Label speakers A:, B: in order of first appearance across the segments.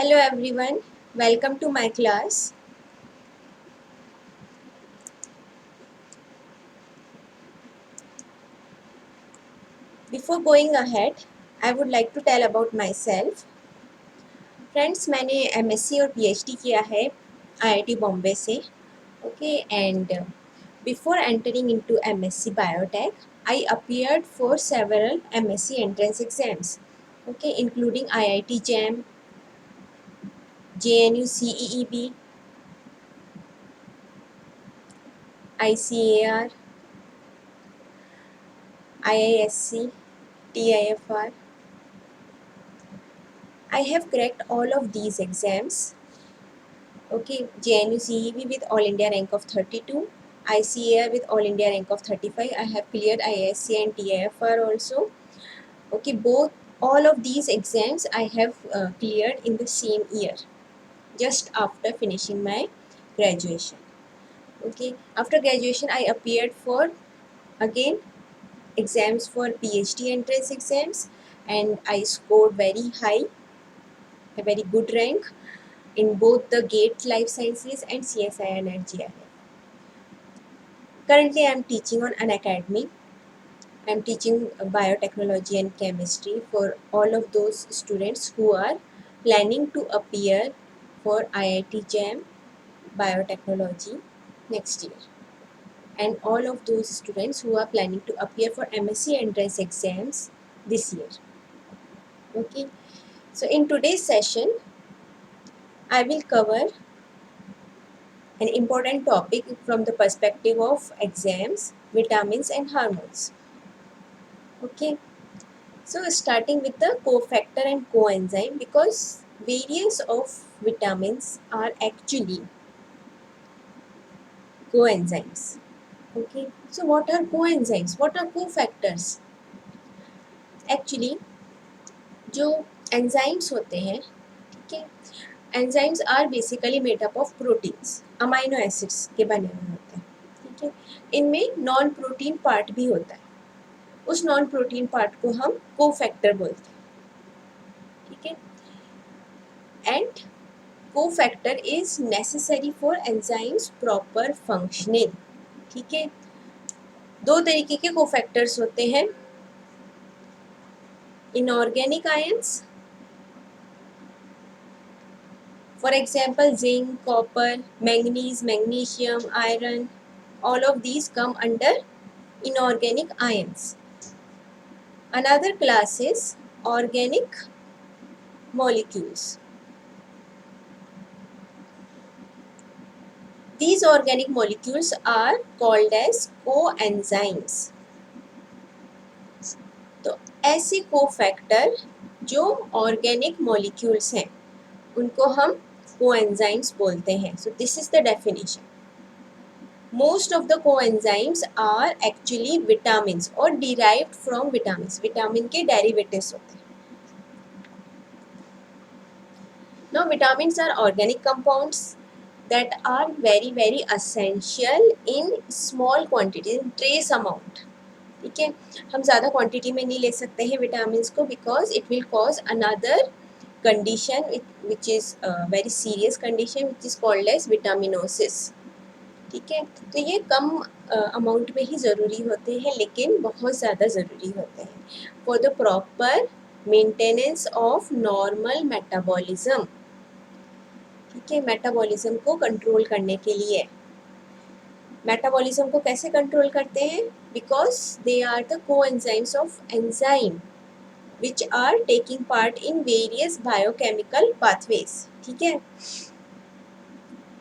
A: Hello everyone, welcome to my class. Before going ahead, I would like to tell about myself. Friends, मैंने MSc और PhD किया है IIT Bombay से. Okay, and before entering into MSc Biotech, I appeared for several MSc entrance exams. Okay, including IIT JAM, JNU CEEB, ICAR, IISc, TIFR. I have cracked all of these exams. Okay, JNU CEB with All India rank of 32, ICAR with All India rank of 35. I have cleared IISc and TIFR also. Okay, all of these exams I have cleared in the same year, just after finishing my graduation. Okay, after graduation I appeared for again exams for PhD entrance exams, and I scored very high, a very good rank in both the GATE Life Sciences and CSI Energy. Currently, I am teaching on an academy. I am teaching biotechnology and chemistry for all of those students who are planning to appear for IIT JAM Biotechnology next year, and all of those students who are planning to appear for MSc entrance exams this year. Okay, so in today's session, I will cover an important topic from the perspective of exams, vitamins and hormones. Okay, so starting with the cofactor and coenzyme, because various of vitamins are actually coenzymes. Okay, so what are coenzymes? What are cofactors? Actually, जो enzymes होते हैं, ठीक है, enzymes are basically made up of proteins, amino acids के बने हुए होते हैं, ठीक है. इनमें नॉन प्रोटीन पार्ट भी होता है. उस नॉन प्रोटीन पार्ट को हम कोफैक्टर बोलते हैं, ठीक है. And cofactor is necessary for enzymes proper functioning, ठीक है. दो तरीके के कोफैक्टर्स होते हैं, inorganic ions, for example zinc, copper, manganese, magnesium, iron, all of these come under inorganic ions. Another class is organic molecules. These organic molecules are called as coenzymes. तो ऐसे cofactor जो ऑर्गेनिक मॉलिक्यूल्स हैं उनको हम coenzymes बोलते हैं. So this is the definition. Most of the coenzymes are actually vitamins और derived from vitamins. Vitamin के डेरिवेटिव्स होते हैं. Now vitamins are organic compounds that are very essential in small quantity, in trace amount. ठीक है, हम ज़्यादा quantity में नहीं ले सकते हैं विटामिन्स को, because it will cause another condition which is very serious condition which is called as vitaminosis. ठीक है, तो ये कम अमाउंट में ही ज़रूरी होते हैं, लेकिन बहुत ज़्यादा ज़रूरी होते हैं for the proper maintenance of normal metabolism. ठीक है, मेटाबॉलिज्म को कंट्रोल करने के लिए. मेटाबॉलिज्म को कैसे कंट्रोल करते हैं? Because they are the coenzymes of enzyme which are taking part in various biochemical pathways. ठीक है,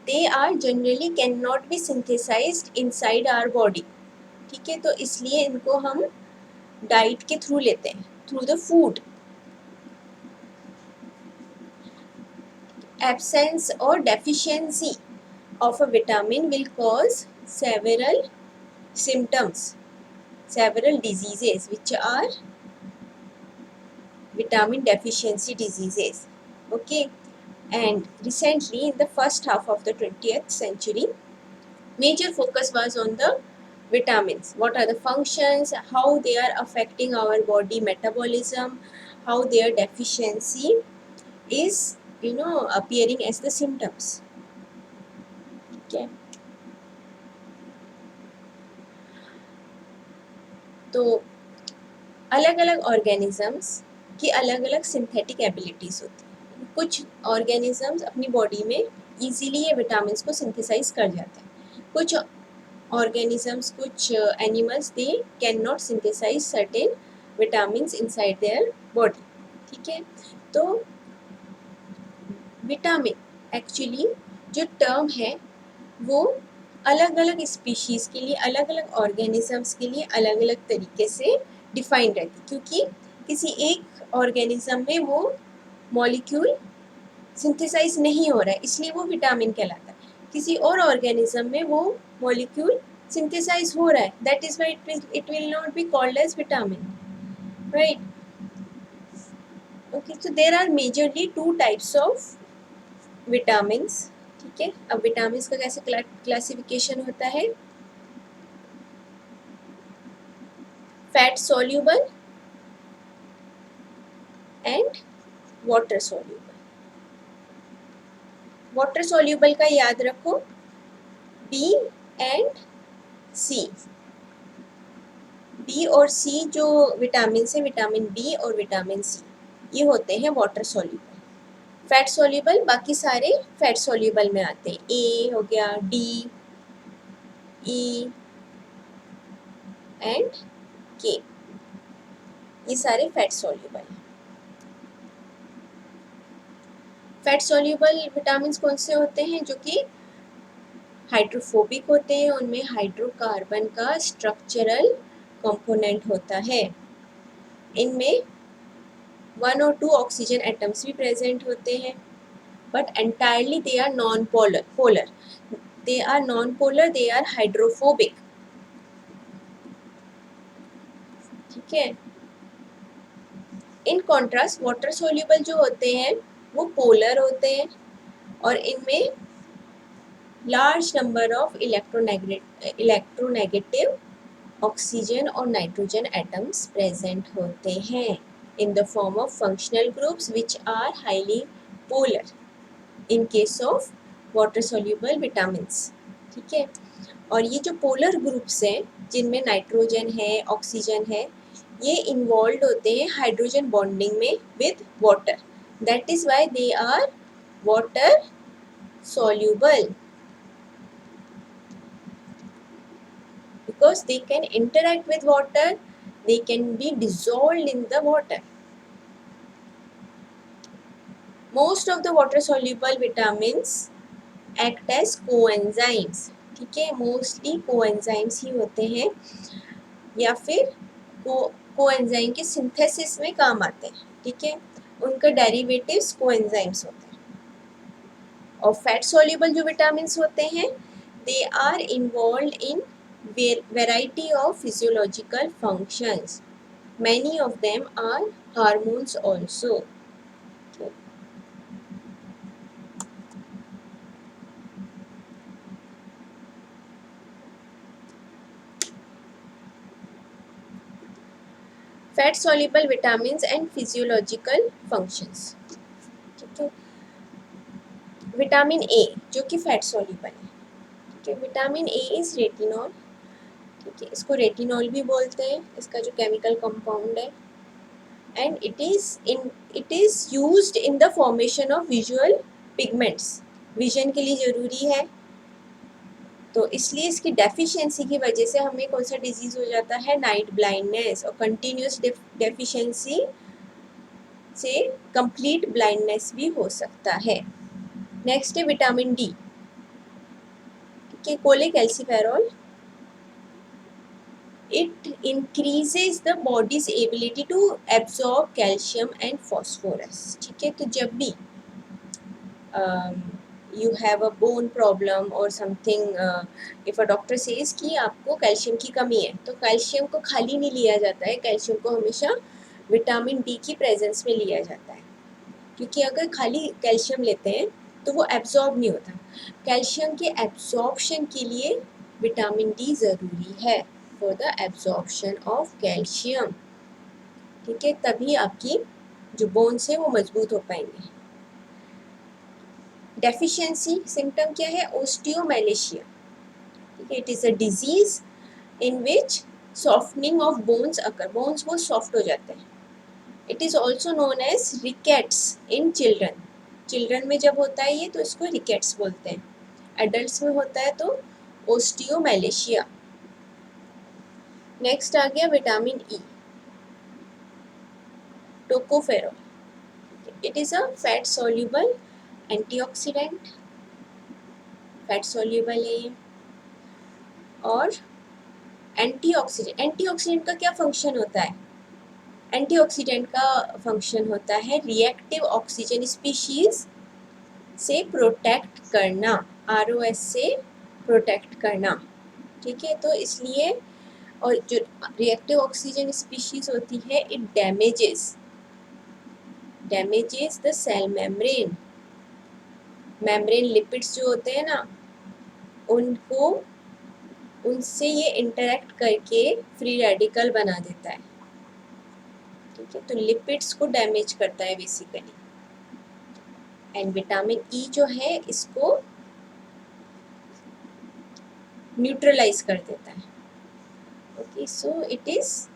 A: they are generally can not be synthesized inside our body. ठीक है, तो इसलिए इनको हम डाइट के थ्रू लेते हैं, through the food. Absence or deficiency of a vitamin will cause several symptoms, several diseases which are vitamin deficiency diseases. Okay, and recently in the first half of the 20th century, major focus was on the vitamins. What are the functions, how they are affecting our body metabolism, how their deficiency is appearing as the symptoms. ठीक है, तो अलग अलग organisms की अलग अलग synthetic abilities होती हैं. कुछ ऑर्गेनिजम्स अपनी बॉडी में इजीली ये विटामिन को सिंथेसाइज कर जाते हैं. कुछ ऑर्गेनिजम्स, कुछ animals, they can not synthesize certain vitamin inside their body. ठीक है, तो विटामिन एक्चुअली जो टर्म है वो अलग अलग स्पीशीज़ के लिए, अलग अलग ऑर्गेनिजम्स के लिए अलग अलग तरीके से डिफाइन रहती है, क्योंकि किसी एक ऑर्गेनिज्म में वो मॉलिक्यूल सिंथेसाइज नहीं हो रहा है इसलिए वो विटामिन कहलाता है. किसी और ऑर्गेनिज्म में वो मॉलिक्यूल सिंथेसाइज हो रहा है, that is why it will not be called as vitamin, right. Okay, so there are majorly 2 types of vitamins. ठीक है, अब विटामिन्स का कैसे क्लासिफिकेशन होता है? Fat soluble and water soluble. Water soluble का याद रखो, बी एंड सी. बी और सी जो विटामिन है, विटामिन बी और विटामिन सी, ये होते हैं वाटर सोल्यूबल. फैट सोल्यूबल बाकी सारे फैट सोल्यूबल में आते हैं. ए हो गया, डी, ई एंड के, ये सारे फैट सोल्यूबल हैं. फैट सोल्यूबल विटामिन कौन से होते हैं? जो कि हाइड्रोफोबिक होते हैं, उनमें हाइड्रोकार्बन का स्ट्रक्चरल कंपोनेंट होता है. इनमें 1 और 2 ऑक्सीजन एटम्स भी प्रेजेंट होते हैं, but entirely they are non polar. They are non polar, they are hydrophobic. ठीक है, इन कॉन्ट्रास्ट वाटर सोल्यूबल जो होते हैं वो पोलर होते हैं और इनमें large number of electronegative oxygen और नाइट्रोजन एटम्स प्रेजेंट होते हैं in the form of functional groups which are highly polar in case of water soluble vitamins. ठीक है, और ये जो पोलर ग्रुप्स हैं जिनमें नाइट्रोजन है, ऑक्सीजन है, ये इन्वॉल्व होते हैं हाइड्रोजन बॉन्डिंग में with water. That is why they are water soluble, because they can interact with water, they can be dissolved in the water. Most of the water soluble vitamins act as coenzymes. ठीक है, mostly coenzymes ही होते हैं या फिर coenzyme के synthesis में काम आते हैं. ठीक है, उनका डेरिवेटिव्स कोएंजाइम्स होते हैं. और फैट सोल्यूबल जो विटामिन्स होते हैं, they are involved in variety of physiological functions. Many of them are hormones also. Okay. Fat soluble vitamins and physiological functions. ठीक है, विटामिन ए जो कि फैट सोल्यूबल है. ठीक है, विटामिन ए इज रेटिनॉल. ठीक है, इसको रेटिनॉल भी बोलते हैं, इसका जो केमिकल कंपाउंड है. And it is used in the formation of visual pigments. Vision के लिए ज़रूरी है, तो इसलिए इसकी डेफिशिएंसी की वजह से हमें कौन सा डिजीज़ हो जाता है? Night blindness. और कंटिन्यूस डेफिशिएंसी से कंप्लीट ब्लाइंडनेस भी हो सकता है. नेक्स्ट है विटामिन डी. ठीक है, cholecalciferol. It increases the body's ability to absorb calcium and phosphorus. ठीक है, तो जब भी you have a bone problem or something, if a doctor says कि आपको कैल्शियम की कमी है, तो कैल्शियम को खाली नहीं लिया जाता है, कैल्शियम को हमेशा विटामिन डी की प्रेजेंस में लिया जाता है. क्योंकि अगर खाली कैल्शियम लेते हैं तो वो एब्जॉर्ब नहीं होता. कैल्शियम के एब्जॉर्प्शन के लिए विटामिन डी ज़रूरी है, for the absorption of calcium. ठीक है, तभी आपकी जो बोन्स है वो मजबूत हो पाएंगे. डेफिशिएंसी सिम्टम क्या है? ओस्टियोमैलेशिया, ठीक है, it is a disease in which softening of bones occur, bones वो सॉफ्ट हो जाते हैं. It is also known as rickets in children, children में जब होता है ये तो इसको रिकेट्स बोलते हैं, एडल्ट्स में होता है तो ओस्टियोमैलेशिया. नेक्स्ट आ गया vitamin E, tocopherol. It is a fat soluble antioxidant, fat soluble है ये. और एंटीऑक्सीडेंट, एंटीऑक्सीडेंट का क्या फंक्शन होता है? एंटीऑक्सीडेंट का फंक्शन होता है रिएक्टिव ऑक्सीजन स्पीशीज से प्रोटेक्ट करना, ROS से प्रोटेक्ट करना, ठीक है. तो इसलिए, और जो रिएक्टिव ऑक्सीजन स्पीशीज होती है it damages the cell membrane, membrane lipids जो होते हैं ना उनको, उनसे ये इंटरेक्ट करके फ्री रेडिकल बना देता है, ठीक है. तो लिपिड्स को डैमेज करता है बेसिकली. एंड विटामिन ई जो है इसको न्यूट्रलाइज कर देता है. Okay, so it is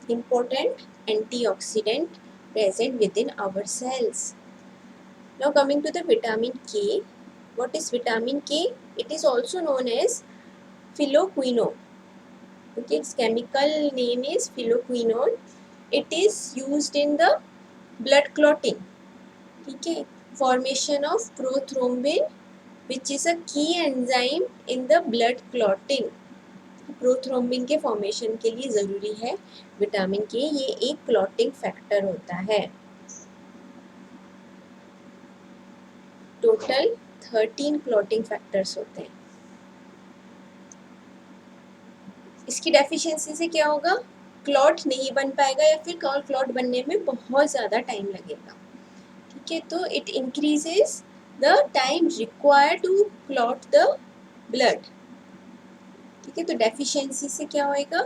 A: important antioxidant present within our cells. Now coming to the vitamin K. What is vitamin K? It is also known as phylloquinone. Okay, its chemical name is phylloquinone. It is used in the blood clotting. Okay, formation of prothrombin, which is a key enzyme in the blood clotting. Prothrombin के formation के लिए ज़रूरी है vitamin के, ये एक clotting factor होता है. टोटल 13 क्लॉटिंग फैक्टर्स होते हैं. इसकी डेफिशिएंसी से क्या होगा? क्लॉट नहीं बन पाएगा या फिर क्लॉट बनने में बहुत ज़्यादा टाइम लगेगा, ठीक है. तो it increases the time required to clot the blood, ठीक है. तो डेफिशिएंसी से क्या होएगा?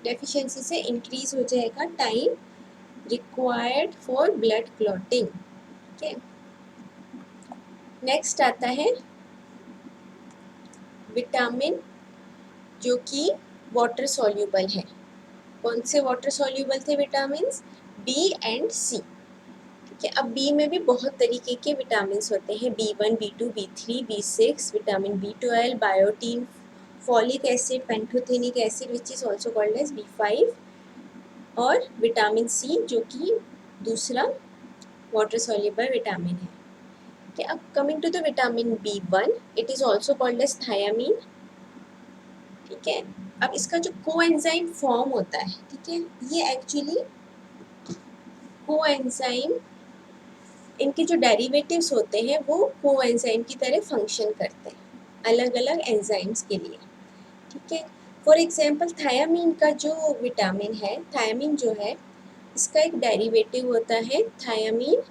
A: डेफिशिएंसी से इंक्रीज हो जाएगा time required for blood clotting, ठीक है. नेक्स्ट आता है विटामिन जो कि वाटर सॉल्यूबल है. कौन से वाटर सॉल्यूबल थे विटामिन्स? बी एंड सी, ठीक है. अब बी में भी बहुत तरीके के विटामिन्स होते हैं, B1, B2, B3, B6, vitamin B12, biotin, folic acid, pantothenic acid which is also called as B5, और विटामिन सी जो कि दूसरा वाटर सॉल्यूबल विटामिन है. Okay, अब coming to the vitamin B1, it is also called as thiamine, ठीक है. अब इसका जो कोएंजाइम फॉर्म होता है, ठीक है, ये एक्चुअली कोएंजाइम, इनके जो डेरिवेटिव्स होते हैं वो कोएंजाइम की तरह फंक्शन करते हैं अलग अलग एंजाइम्स के लिए, ठीक है. फॉर एग्जांपल थायामीन का जो विटामिन है, थायामीन जो है इसका एक डेरिवेटिव होता है थायामीन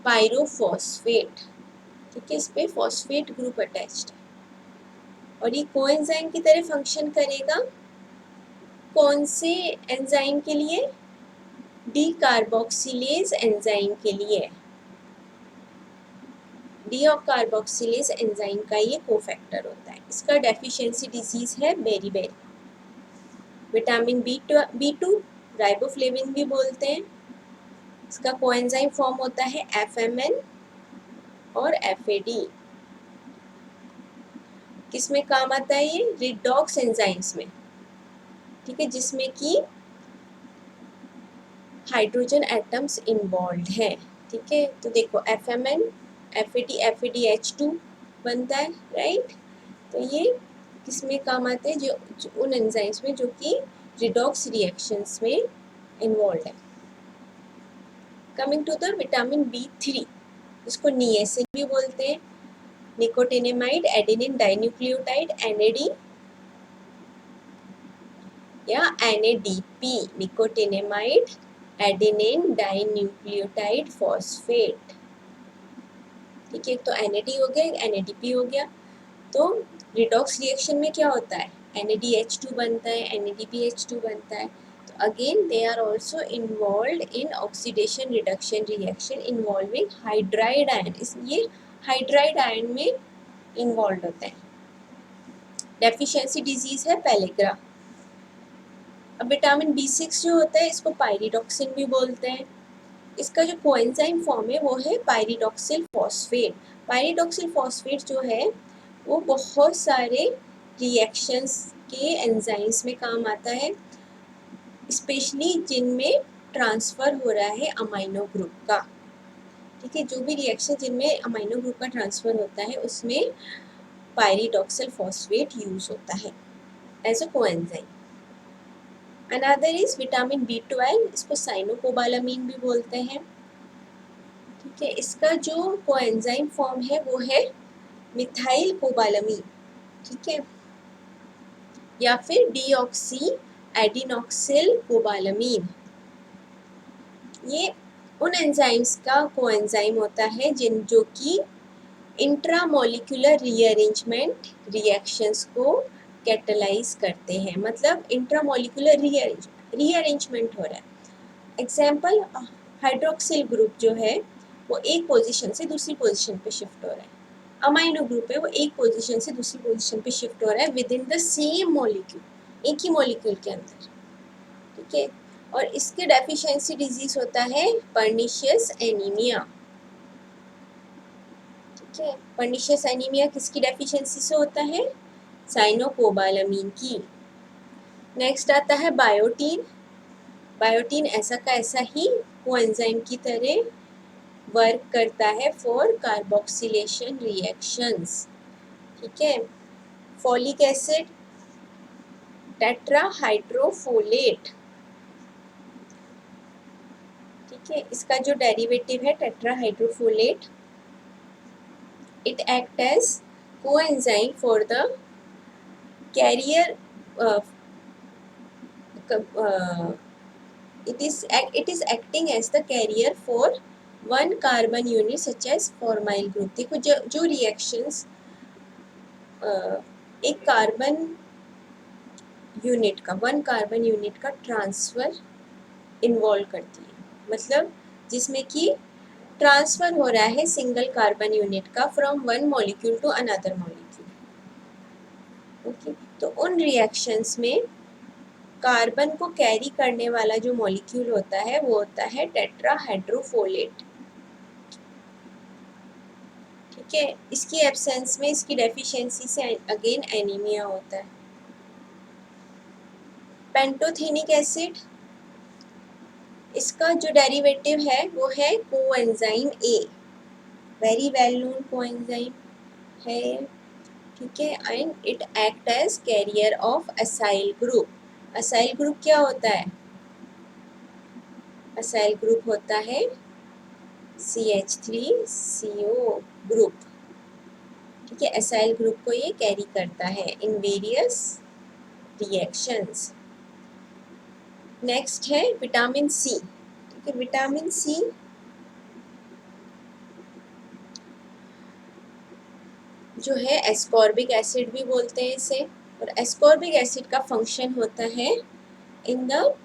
A: पायरोफॉस्फेट, ठीक है. इस पे फॉस्फेट ग्रुप अटैच्ड है और ये कोएंजाइम की तरह फंक्शन करेगा. कौन से एंजाइम के लिए? डी कार्बोक्सिलेज एंजाइम के लिए. डी कार्बोक्सिलेज एंजाइम का ये कोफैक्टर होता है. इसका डेफिशिएंसी डिजीज है बेरीबेरी. विटामिन B2 राइबोफ्लेविन भी बोलते हैं. इसका कोएंजाइम फॉर्म होता है FMN और FAD. किस में काम आता है ये? रिडॉक्स एंजाइम्स में, ठीक है, जिसमें कि हाइड्रोजन एटम्स इन्वॉल्व है, ठीक है. तो देखो FMN, FAD, FADH2 बनता है, राइट. तो ये किस में काम आते हैं? जो उन एंजाइम्स में जो कि रिडॉक्स रिएक्शंस में इन्वॉल्व है. Coming to the vitamin B3, इसको निएसिन भी बोलते हैं, निकोटिनेमाइड एडेनिन डाइन्यूक्लियोटाइड NAD या NADP, nicotinamide adenine dinucleotide phosphate, ठीक है. तो NAD हो गया, NADP हो गया. तो रिडॉक्स रिएक्शन में क्या होता है? NADH2 बनता है, NADPH2 बनता है. तो again they are also involve in oxidation reduction reaction involving hydride ion. इसलिए हाइड्राइड आयन में इन्वॉल्व होते हैं। डेफिशिएंसी डिजीज है पेलेग्रा। अब विटामिन B6 जो होता है इसको पायरिडॉक्सिन भी बोलते हैं। इसका जो कोएंजाइम फॉर्म है वो है पायरिडॉक्सिल फॉस्फेट। पायरिडॉक्सिल फॉस्फेट जो है वो बहुत सारे रिएक्शंस के एंजाइम्स में काम आता है, स्पेशली जिनमें ट्रांसफ़र हो रहा है अमाइनो ग्रुप का। ठीक है, जो भी रिएक्शन जिनमें अमाइनो ग्रुप का ट्रांसफ़र होता है उसमें पायरिडॉक्सिल फॉस्फेट यूज़ होता है as a coenzyme. Another is vitamin B12, इसको साइनोकोबालामीन भी बोलते हैं। ठीक है, इसका जो कोएंजाइम फॉर्म है वो है मिथाइल कोबालामीन। ठीक है, या फिर डीऑक्सी एडिनॉक्सिल कोबालामीन। ये उन एंजाइम्स का कोएंजाइम होता है जो कि इंट्रामोलिकुलर रीअरेंजमेंट रिएक्शंस को कैटलाइज करते हैं। मतलब इंट्रामोलिकुलर रीअरेंजमेंट हो रहा है। एग्जाम्पल, हाइड्रोक्सिल ग्रुप जो है वो एक पोजीशन से दूसरी पोजीशन पे शिफ्ट हो रहा है। अमाइनो ग्रुप है वो एक पोजीशन से दूसरी पोजीशन पे शिफ्ट हो रहा है with in the same molecule, एक ही मॉलिक्यूल के अंदर। ठीक है, और इसके डेफिशिएंसी डिजीज होता है पर्निशियस एनीमिया। ठीक है, पर्निशियस एनीमिया किसकी डेफिशिएंसी से होता है? साइनोकोबालामीन की। नेक्स्ट आता है बायोटीन। बायोटीन ऐसा का ऐसा ही कोएंजाइम की तरह वर्क करता है फॉर कार्बोक्सिलेशन रिएक्शंस। ठीक है, फॉलिक एसिड, टेट्राहाइड्रोफोलेट। ठीक है, इसका जो डेरिवेटिव है tetrahydrofolate, it act as coenzyme for the carrier it is acting as the carrier for one carbon unit such as formyl group। देखो जो रिएक्शंस एक कार्बन यूनिट का, वन कार्बन यूनिट का ट्रांसफ़र इन्वॉल्व करती है, मतलब जिसमें कि ट्रांसफ़र हो रहा है सिंगल कार्बन यूनिट का from one molecule to another molecule. Okay, तो उन रिएक्शंस में कार्बन को कैरी करने वाला जो मॉलिक्यूल होता है वो होता है टेट्राहाइड्रोफोलेट। ठीक है, इसकी एब्सेंस में, इसकी डेफिशिएंसी से अगेन एनीमिया होता है। पेंटोथेनिक एसिड, इसका जो डेरिवेटिव है वो है coenzyme A, very well known coenzyme है। ठीक है, and it act as carrier of acyl group. Acyl group क्या होता है? असाइल ग्रुप होता है CH3CO ग्रुप। ठीक है, असाइल ग्रुप को ये कैरी करता है इन वेरियस रिएक्शंस। नेक्स्ट है विटामिन सी। ठीक है, विटामिन सी जो है एस्कॉर्बिक एसिड भी बोलते हैं इसे, और एस्कॉर्बिक एसिड का फंक्शन होता है in the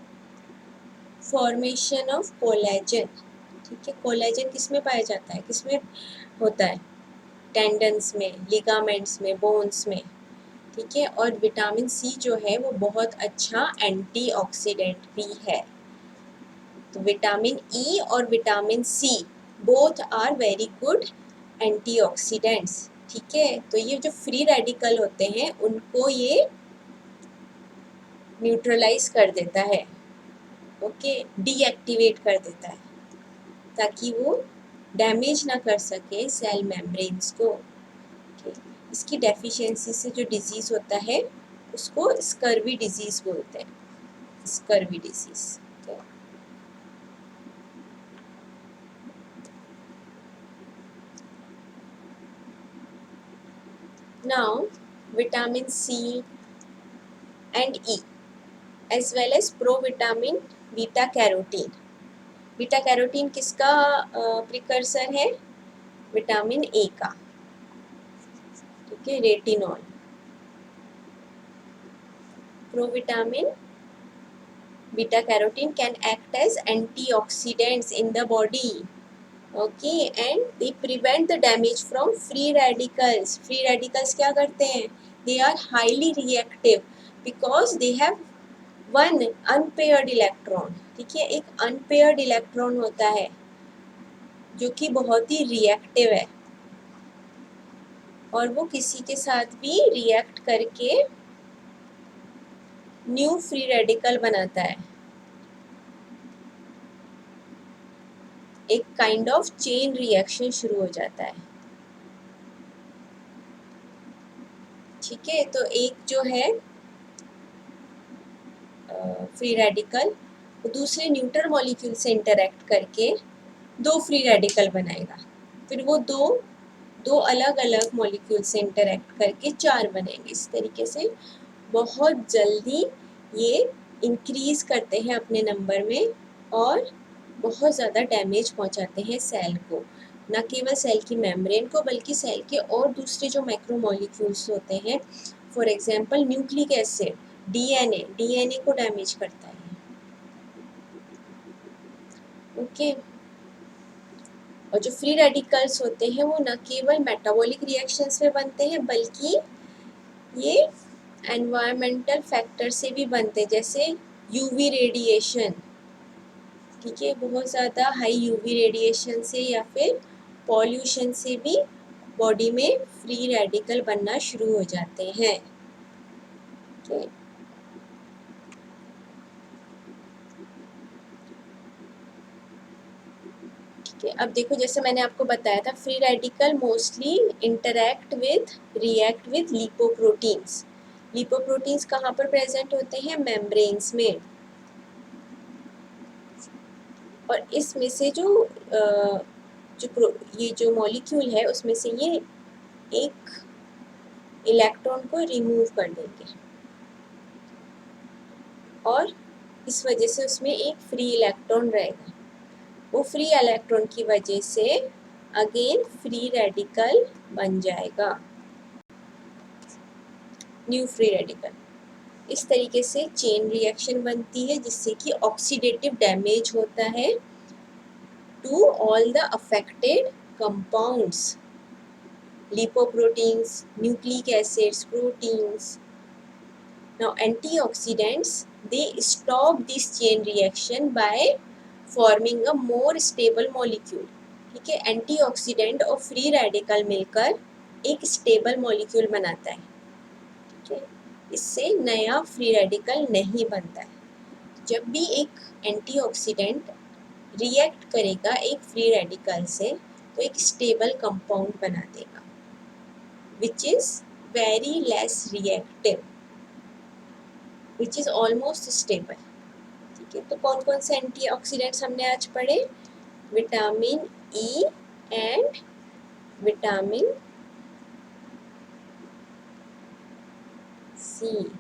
A: formation of collagen. ठीक है, कोलेजन किस में पाया जाता है, किस में होता है? टेंडन्स में, लिगामेंट्स में, बोन्स में। ठीक है, और विटामिन सी जो है वो बहुत अच्छा एंटीऑक्सीडेंट भी है। तो विटामिन ई और vitamin C both are very good antioxidants. ठीक है, तो ये जो फ्री रेडिकल होते हैं उनको ये न्यूट्रलाइज कर देता है। ओके, डीएक्टिवेट कर देता है ताकि वो डैमेज ना कर सके सेल मेम्ब्रेन्स को। इसकी डेफिशिएंसी से जो डिजीज़ होता है उसको स्कर्वी डिजीज़ बोलते हैं, scurvy disease. Now, vitamin C and E as well as provitamin beta carotene। Beta carotene किसका प्रिकर्सर है? विटामिन ए का। ठीक है, retinol. Provitamin beta carotene can act as antioxidants in the body. Okay, and they prevent the damage from free radicals. Free radicals क्या करते हैं? They are highly reactive because they have one unpaired electron. ठीक है, एक unpaired electron होता है जो कि बहुत ही रिएक्टिव है और वो किसी के साथ भी रिएक्ट करके न्यू फ्री रेडिकल बनाता है। एक काइंड ऑफ चेन रिएक्शन शुरू हो जाता है। ठीक है, तो एक जो है फ्री रेडिकल दूसरे न्यूट्रल मॉलिक्यूल से इंटरेक्ट करके दो फ्री रेडिकल बनाएगा, फिर वो दो दो अलग अलग मॉलिक्यूल से इंटरेक्ट करके चार बनेंगे। इस तरीके से बहुत जल्दी ये इंक्रीज करते हैं अपने नंबर में और बहुत ज़्यादा डैमेज पहुंचाते हैं सेल को, न केवल सेल की मेम्ब्रेन को बल्कि सेल के और दूसरे जो मैक्रोमोलिक्यूल्स होते हैं, for example nucleic acid, DNA को डैमेज करता है। ओके, और जो फ्री रेडिकल्स होते हैं वो न केवल मेटाबॉलिक रिएक्शंस में बनते हैं बल्कि ये एनवायरमेंटल फैक्टर से भी बनते हैं, जैसे यूवी रेडिएशन। ठीक है, बहुत ज़्यादा हाई यूवी रेडिएशन से या फिर पॉल्यूशन से भी बॉडी में फ्री रेडिकल बनना शुरू हो जाते हैं। okay. ठीक है, अब देखो जैसे मैंने आपको बताया था free radical mostly react with lipoproteins. Lipoproteins कहाँ पर प्रेजेंट होते हैं? मेम्ब्रेन्स में। और इसमें से ये जो मॉलिक्यूल है उसमें से ये एक इलेक्ट्रॉन को रिमूव कर देंगे और इस वजह से उसमें एक फ्री इलेक्ट्रॉन रहेगा। वो फ्री इलेक्ट्रॉन की वजह से अगेन फ्री रेडिकल बन जाएगा, न्यू फ्री रेडिकल। इस तरीके से चेन रिएक्शन बनती है जिससे कि ऑक्सीडेटिव डैमेज होता है to all the affected compounds, lipoproteins, nucleic acids, proteins. Now antioxidants, they stop this chain reaction by forming a more stable molecule. ठीक है, एंटीऑक्सीडेंट और फ्री रेडिकल मिलकर एक स्टेबल मॉलिक्यूल बनाता है। ठीक है, इससे नया फ्री रेडिकल नहीं बनता है। जब भी एक एंटीऑक्सीडेंट रिएक्ट करेगा एक फ्री रेडिकल से तो एक स्टेबल कंपाउंड बना देगा which is very less reactive, which is almost stable. ठीक है, तो कौन कौन से एंटीऑक्सीडेंट्स हमने आज पढ़े? Vitamin E and vitamin C.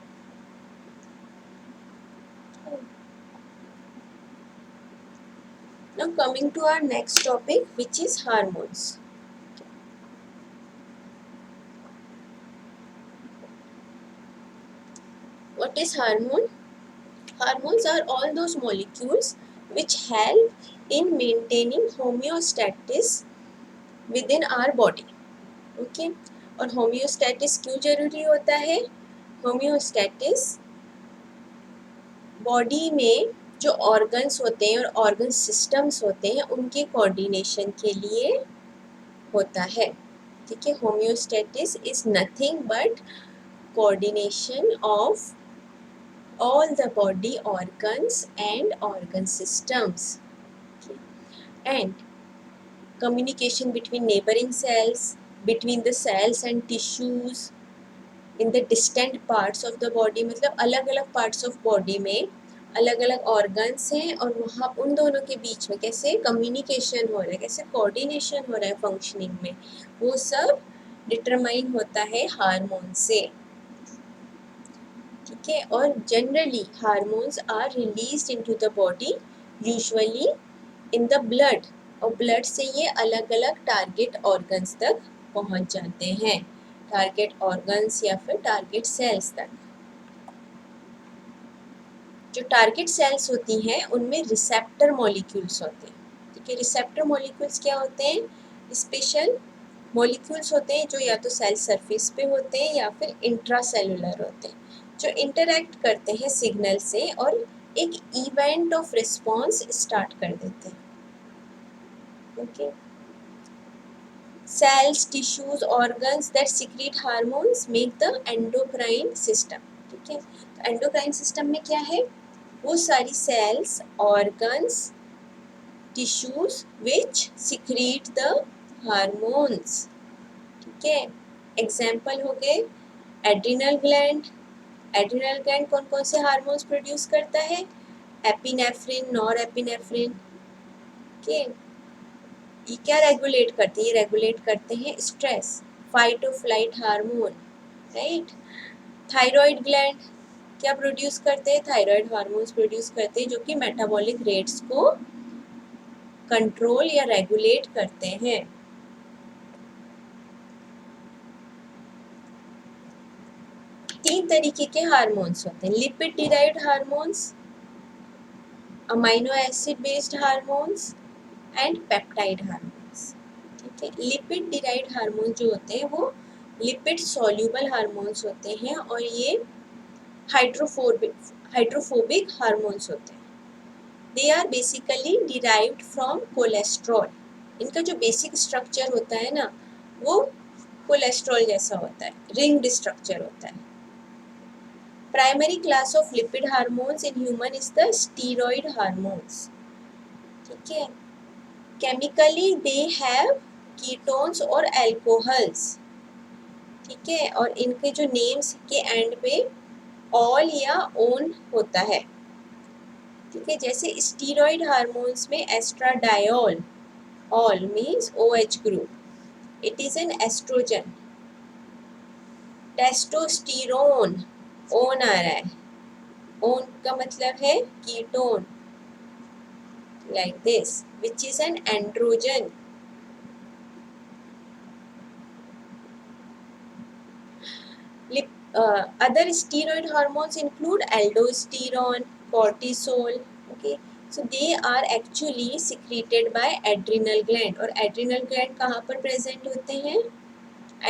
A: Now coming to our next topic, which is hormones. What is hormone? Hormones are all those molecules which help in maintaining homeostasis within our body. Okay? और होम्योस्टैटिस क्यों जरूरी होता है? होम्योस्टैटिस body में जो organs होते हैं और ऑर्गन सिस्टम्स होते हैं उनके कोऑर्डिनेशन के लिए होता है। ठीक है, homeostasis is nothing but coordination of all the body organs and organ systems. Okay. And communication between neighboring cells, between the cells and tissues in the distant parts of the body, मतलब अलग अलग parts of body में अलग अलग organs हैं और वहाँ उन दोनों के बीच में कैसे communication हो रहा है, कैसे coordination हो रहा है functioning में, वो सब determine होता है हार्मोन से। ठीक है, और generally hormones are released into the body usually in the blood, और ब्लड से ये अलग अलग टारगेट ऑर्गन्स तक पहुंच जाते हैं, टारगेट ऑर्गन्स या फिर टारगेट सेल्स तक। जो टारगेट सेल्स होती हैं उनमें रिसेप्टर मॉलिक्यूल्स होते हैं। ठीक ओके, रिसेप्टर मॉलिक्यूल्स क्या होते हैं? स्पेशल मॉलिक्यूल्स होते हैं जो या तो सेल सरफेस पे होते हैं या फिर इंट्रासेलुलर होते हैं, जो इंटरैक्ट करते हैं सिग्नल से और एक इवेंट ऑफ रिस्पॉन्स स्टार्ट कर देते हैं। Okay, cells, tissues, organs that secrete hormones make the endocrine system। ठीक है, तो एंडोक्राइन सिस्टम में क्या है? वो सारी cells, organs, tissues which secrete the hormones. ठीक है, एग्जाम्पल हो गए एड्रिनल ग्लैंड। एड्रिनल ग्लैंड कौन कौन से हार्मोन्स प्रोड्यूस करता है? Epinephrine, nor epinephrine. ओके, ये क्या रेगुलेट करते हैं? ये रेगुलेट करते हैं स्ट्रेस, फाइट और flight hormone, right. Thyroid gland क्या प्रोड्यूस करते हैं? थायराइड हार्मोन्स प्रोड्यूस करते हैं जो कि मेटाबॉलिक रेट्स को कंट्रोल या रेगुलेट करते हैं। तीन तरीके के हार्मोन्स होते हैं, lipid derived hormones, amino acid based hormones and peptide hormones. ठीक है, लिपिड डिराइव्ड हार्मोन जो होते हैं वो लिपिड सॉल्यूबल हार्मोन्स होते हैं और ये हाइड्रोफोबिक हार्मोन्स होते हैं। They are basically derived from cholesterol. इनका जो बेसिक स्ट्रक्चर होता है ना वो कोलेस्ट्रॉल जैसा होता है, रिंग्ड स्ट्रक्चर होता है। Primary class of lipid hormones in human is the steroid hormones. ठीक है, केमिकली दे हैव कीटोन्स और एल्कोहल्स। ठीक है, और इनके जो नेम्स के एंड पे ऑल या ओन होता है। ठीक है, जैसे स्टीरॉइड हार्मोन्स में एस्ट्राडायोल, ऑल मीन्स OH ग्रुप, it is an estrogen. Testosterone, one आ रहा है, ओन का मतलब है ketone, like this, which is an androgen। Other steroid hormones include aldosterone, cortisol। Okay, so they are actually secreted by adrenal gland। और adrenal gland कहाँ पर present होते हैं?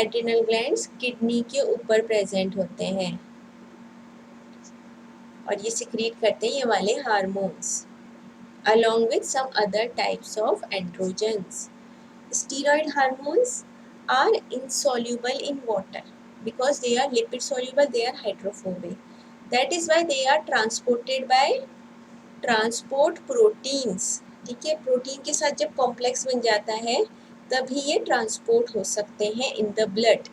A: adrenal glands किडनी के ऊपर present होते हैं और ये secrete करते हैं ये वाले hormones along with some other types of androgens। Steroid hormones are insoluble in water because they are lipid soluble, they are hydrophobic, that is why they are transported by transport proteins। ठीक है, protein के साथ जब complex बन जाता है तभी ये ट्रांसपोर्ट हो सकते हैं इन द ब्लड,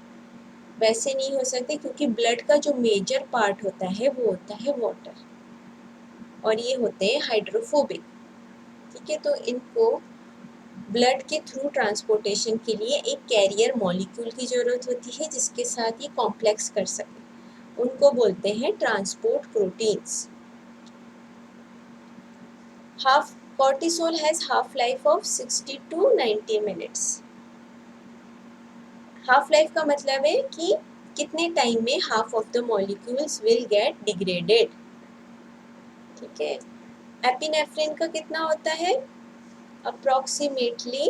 A: वैसे नहीं हो सकते क्योंकि ब्लड का जो मेजर पार्ट होता है वो होता है वाटर और ये होते हैं हाइड्रोफोबिक। ठीक है, तो इनको ब्लड के थ्रू ट्रांसपोर्टेशन के लिए एक कैरियर मॉलिक्यूल की ज़रूरत होती है जिसके साथ ये कॉम्प्लेक्स कर सके, उनको बोलते हैं transport proteins. Cortisol has half life of 60 to 90 minutes. Half life का मतलब है कि कितने टाइम में half of the molecules will get degraded. ठीक है, एपिनेफ्रिन का कितना होता है? अप्रॉक्सीमेटली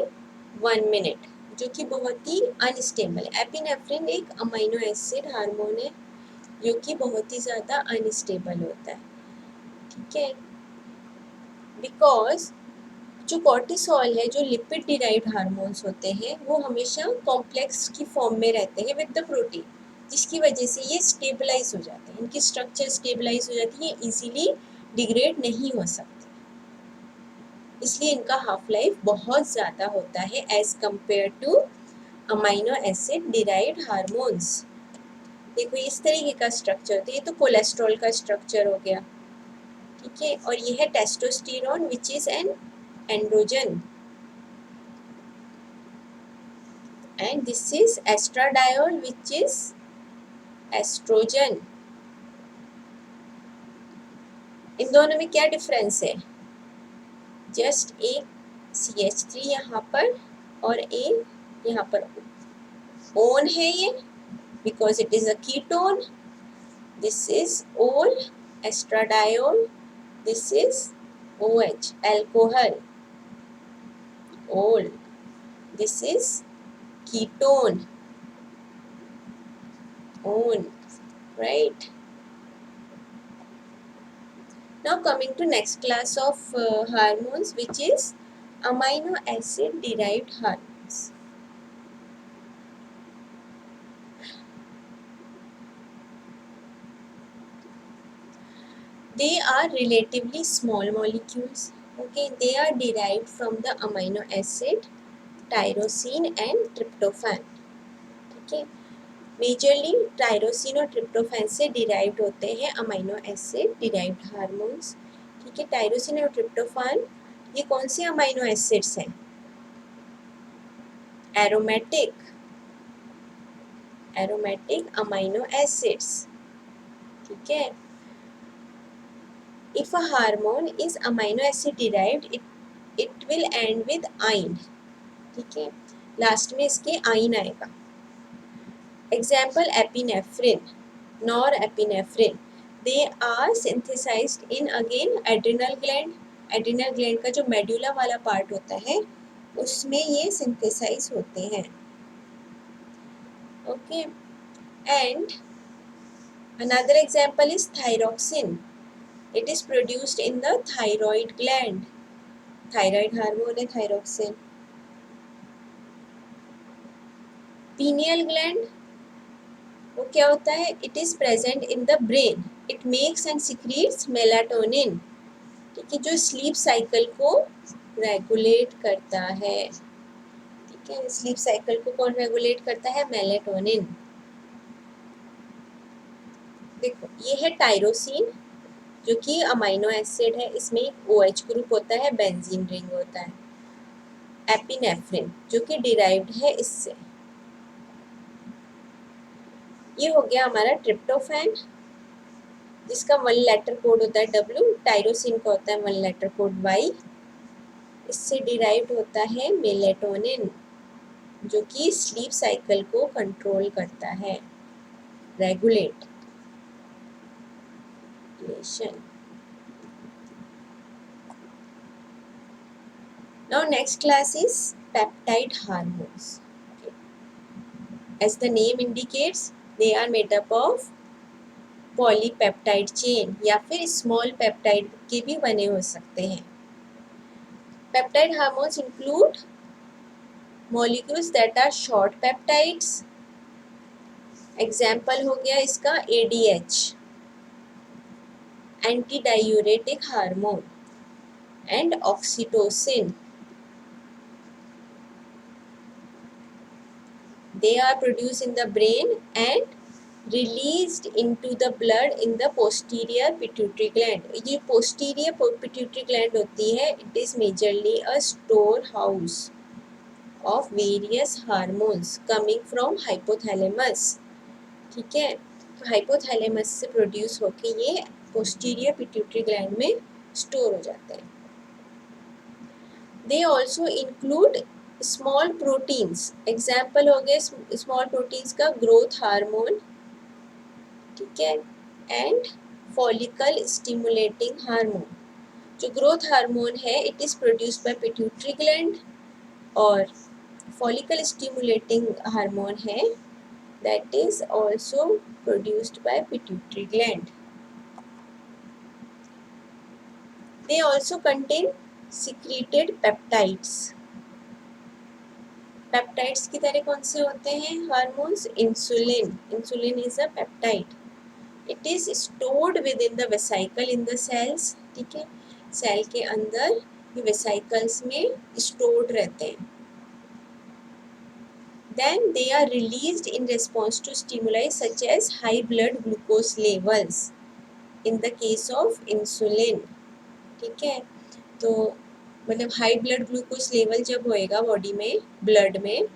A: 1 मिनट, जो कि बहुत ही अनस्टेबल है। एपिनेफ्रिन एक अमीनो एसिड हार्मोन है जो कि बहुत ही ज़्यादा अनस्टेबल होता है। ठीक है, बिकॉज जो कॉर्टिसोल है, जो लिपिड डिराइव्ड हार्मोन्स होते हैं वो हमेशा कॉम्प्लेक्स की फॉर्म में रहते हैं विद द प्रोटीन, जिसकी वजह से ये स्टेबलाइज हो जाते हैं, इनकी स्ट्रक्चर स्टेबलाइज हो जाती है, इजीली डिग्रेड नहीं हो सकते, इसलिए इनका हाफ लाइफ बहुत ज़्यादा होता है as compare to amino acid derived hormones. देखो इस तरीके का स्ट्रक्चर, तो ये तो कोलेस्ट्रॉल का स्ट्रक्चर हो गया। ठीक है, और ये है testosterone which is an androgen and this is estradiol which is estrogen. इन दोनों में क्या डिफरेंस है? जस्ट एक CH3 यहाँ पर और एक यहाँ पर ओन है ये, because it is a ketone, this is ol, estradiol, this is OH, alcohol। Ol. This is ketone. On. Right. Now coming to next class of hormones, which is amino acid derived hormones. They are relatively small molecules. Okay, they are derived from the amino acid tyrosine and tryptophan. Okay, majorly tyrosine और tryptophan से derived होते हैं amino acid derived hormones. ठीक है, tyrosine और tryptophan ये कौन से अमीनो एसिड्स हैं? Aromatic amino acids. ठीक है. If a hormone is amino acid derived, it will end with ine. ठीक है, लास्ट में इसके आइन आएगा. Example epinephrine, nor epinephrine. They are synthesized in again adrenal gland. Adrenal gland का जो मेडुला वाला पार्ट होता है उसमें ये सिंथेसाइज होते हैं. Okay, and another example is thyroxine. It is produced in the thyroid gland. Thyroid hormone है thyroxine. Pineal gland वो क्या होता है? It is present in the brain. It makes and secretes melatonin. ठीक है, जो sleep cycle को regulate करता है. ठीक है, sleep cycle को कौन regulate करता है? Melatonin. देखो ये है टायरोसिन जो कि अमीनो एसिड है. इसमें एक OH ग्रुप होता है, बेंजीन रिंग होता है. एपिनेफ्रिन जो कि डिराइव्ड है इससे. ये हो गया हमारा ट्रिप्टोफैन जिसका 1 लेटर कोड होता है W. टायरोसिन का होता है 1 लेटर कोड Y. इससे डिराइव्ड होता है मेलेटोनिन जो कि स्लीप साइकिल को कंट्रोल करता है, regulate. Now next class is peptide hormones. Okay. As the name indicates, they are made up of polypeptide chain या फिर स्मॉल पेप्टाइड के भी बने हो सकते हैं. Peptide hormones include molecules that are short peptides. Example हो गया इसका ADH, anti diuretic hormone, and oxytocin. They are produced in the brain and released into the blood in the posterior pituitary gland. ये posterior pituitary gland होती है. It is majorly a storehouse of various hormones coming from hypothalamus. ठीक है, तो hypothalamus से produce होके ये posterior pituitary gland में store हो जाते हैं. They also include small proteins. Example हो गए स्मॉल प्रोटीन्स का ग्रोथ हार्मोन. ठीक है, एंड फॉलिकल स्टिमुलेटिंग हार्मोन. जो ग्रोथ हार्मोन है it is produced by pituitary gland और फॉलिकल स्टिमुलेटिंग हार्मोन है that is also produced by pituitary gland. They also contain secreted peptides. Peptides की तरह कौन से होते हैं hormones? Insulin. Insulin is a peptide. It is stored within the vesicle in the sales. ठीक है, cell के अंदर ये वेसिकल्स में स्टोर्ड रहते हैं. Then they are released in response to stimuli such as high blood glucose levels in the case of insulin. ठीक है, तो मतलब हाई ब्लड ग्लूकोज लेवल जब होएगा बॉडी में ब्लड में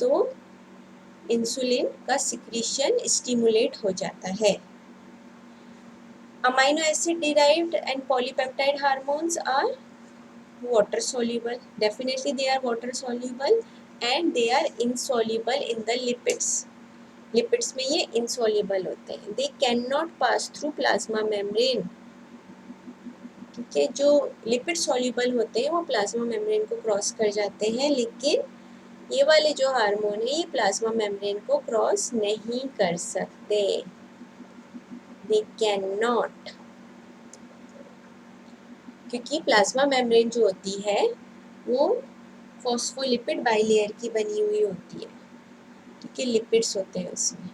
A: तो इंसुलिन का सिक्रीशन स्टिमुलेट हो जाता है. Amino acid derived and polypeptide hormones are water soluble. Definitely they are water soluble and they are insoluble in the lipids. Lipids में ये insoluble होते हैं. They cannot pass through plasma membrane. ठीक है, जो लिपिड सॉल्युबल होते हैं वो प्लाज्मा मेम्ब्रेन को क्रॉस कर जाते हैं, लेकिन ये वाले जो हार्मोन है ये प्लाज्मा मेम्ब्रेन को क्रॉस नहीं कर सकते, दे कैन नॉट, क्योंकि प्लाज्मा मेम्ब्रेन जो होती है वो फॉस्फोलिपिड बाइलेयर की बनी हुई होती है, ठीक है, लिपिड्स होते हैं उसमें,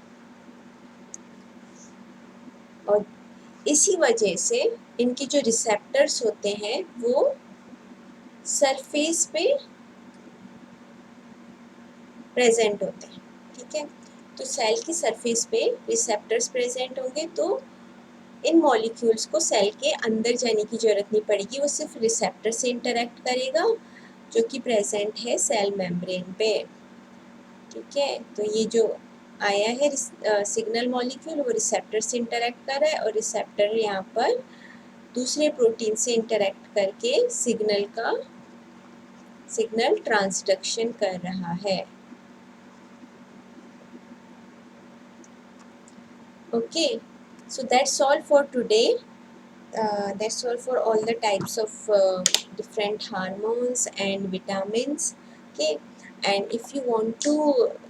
A: और इसी वजह से इनके जो रिसेप्टर्स होते हैं वो सरफेस पे प्रेजेंट होते हैं, ठीक है। तो सेल की सरफेस पे रिसेप्टर्स प्रेजेंट होंगे तो इन मॉलिक्यूल्स को सेल के अंदर जाने की जरूरत नहीं पड़ेगी, वो सिर्फ रिसेप्टर से इंटरेक्ट करेगा जो कि प्रेजेंट है सेल मेम्ब्रेन पे, ठीक है। तो ये जो आया है सिग्नल मॉलिक्यूल वो रिसेप्टर से इंटरेक्ट कर रहा है, और रिसेप्टर यहाँ पर दूसरे प्रोटीन से इंटरेक्ट करके सिग्नल ट्रांसडक्शन कर रहा है। Okay, so that's all for today. That's all for all the types of different hormones and vitamins. Okay, and if you want to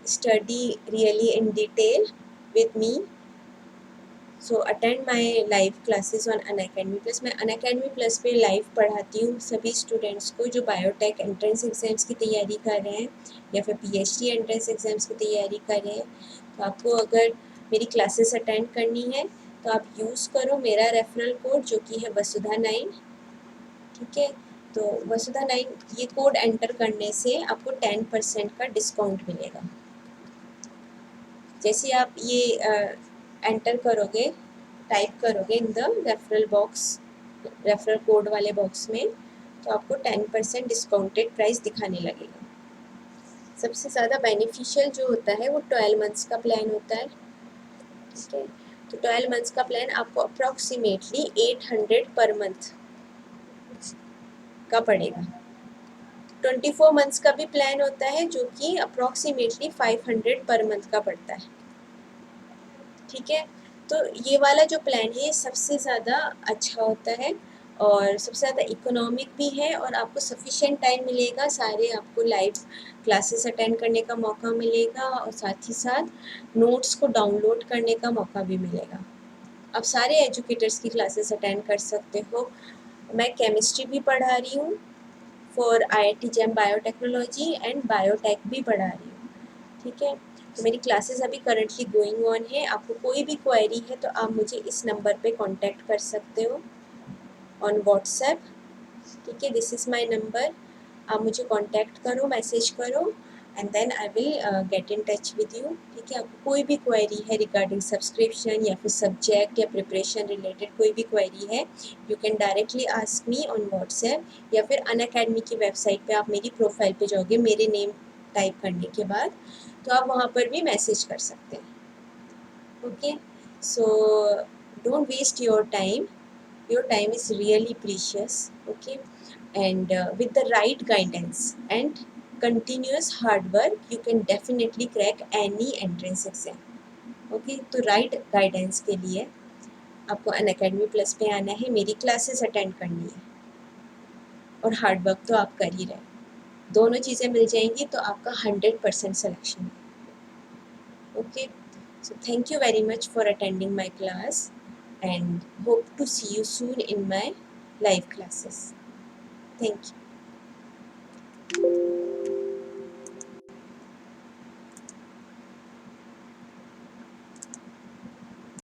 A: study really in detail with me, so attend my live classes on Unacademy Plus. मैं Unacademy Plus पे live पढ़ाती हूँ सभी students को जो biotech entrance exams की तैयारी कर रहे हैं या फिर PhD एंट्रेंस एग्जाम्स की तैयारी कर रहे हैं। तो आपको अगर मेरी क्लासेस अटेंड करनी है तो आप यूज़ करो मेरा रेफरल कोड जो कि है वसुधा 9, ठीक है। तो वसुधा 9 ये कोड एंटर करने से आपको 10% का डिस्काउंट मिलेगा। जैसे आप ये एंटर करोगे, टाइप करोगे in the referral box, referral code वाले बॉक्स में, तो आपको 10% डिस्काउंटेड प्राइस दिखाने लगेगा। सबसे ज़्यादा बेनिफिशियल जो होता है वो 12 मंथ्स का प्लान होता है, ठीक है। तो 12 मंथ्स का प्लान आपको अप्रॉक्सीमेटली 800 पर मंथ का पड़ेगा। 24 मंथ्स का भी प्लान होता है जो कि अप्रॉक्सीमेटली 500 पर मंथ का पड़ता है, ठीक है। तो ये वाला जो प्लान है ये सबसे ज़्यादा अच्छा होता है और सबसे ज़्यादा इकोनॉमिक भी है, और आपको सफिशिएंट टाइम मिलेगा, सारे आपको लाइव क्लासेस अटेंड करने का मौका मिलेगा और साथ ही साथ नोट्स को डाउनलोड करने का मौका भी मिलेगा। आप सारे एजुकेटर्स की क्लासेस अटेंड कर सकते हो। मैं केमिस्ट्री भी पढ़ा रही हूँ for IIT JEM biotechnology and biotech भी पढ़ा रही हूँ, ठीक है। तो मेरी क्लासेस अभी करंटली गोइंग ऑन है। आपको कोई भी क्वेरी है तो आप मुझे इस नंबर पे कांटेक्ट कर सकते हो ऑन व्हाट्सएप, ठीक है। दिस इज़ माय नंबर, आप मुझे कांटेक्ट करो, मैसेज करो and then I will get in touch with you, ठीक है। आपको कोई भी क्वेरी है रिगार्डिंग सब्सक्रिप्शन या फिर सब्जेक्ट या प्रिपरेशन रिलेटेड कोई भी क्वेरी है, you can directly ask me on WhatsApp, या फिर अनअकैडमी की वेबसाइट पे आप मेरी प्रोफाइल पे जाओगे मेरे नेम टाइप करने के बाद, तो आप वहाँ पर भी मैसेज कर सकते हैं, okay. So don't waste your time is really precious, okay, and with the right guidance and continuous hard work you can definitely crack any entrance exam, okay। तो right guidance के लिए आपको अनअकैडमी प्लस पे आना है, मेरी classes attend करनी है और हार्ड वर्क तो आप कर ही रहे, दोनों चीज़ें मिल जाएंगी तो आपका 100% सिलेक्शन है, okay। So thank you very much for attending my class and hope to see you soon in my live classes. Thank you.